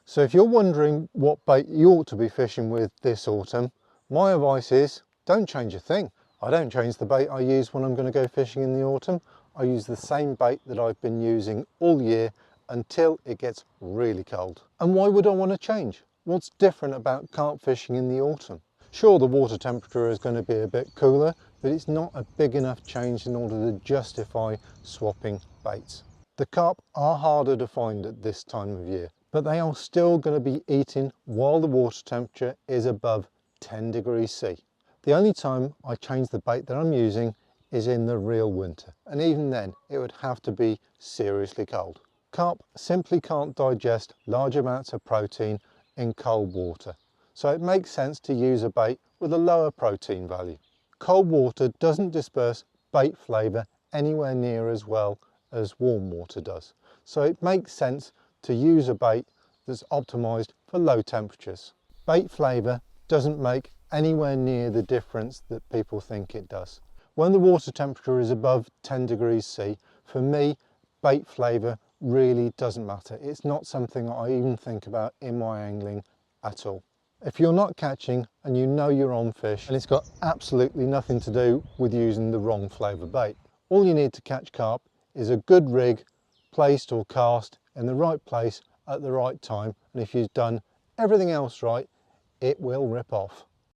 So if you're wondering what bait you ought to be fishing with this autumn, my advice is don't change a thing. I don't change the bait I use when I'm going to go fishing in the autumn. I use the same bait that I've been using all year until it gets really cold. And why would I want to change? What's different about carp fishing in the autumn? Sure, the water temperature is going to be a bit cooler, but it's not a big enough change in order to justify swapping baits. The carp are harder to find at this time of year, but they are still going to be eating while the water temperature is above 10 degrees C. The only time I change the bait that I'm using is in the real winter, and even then it would have to be seriously cold. Carp simply can't digest large amounts of protein in cold water, so it makes sense to use a bait with a lower protein value. Cold water doesn't disperse bait flavour anywhere near as well as warm water does, so it makes sense to use a bait that's optimised for low temperatures. Bait flavour doesn't make anywhere near the difference that people think it does. When the water temperature is above 10 degrees C, for me, bait flavour really doesn't matter. It's not something I even think about in my angling at all. If you're not catching and you know you're on fish, and it's got absolutely nothing to do with using the wrong flavour bait. All you need to catch carp is a good rig placed or cast in the right place at the right time, and if you've done everything else right, it will rip off.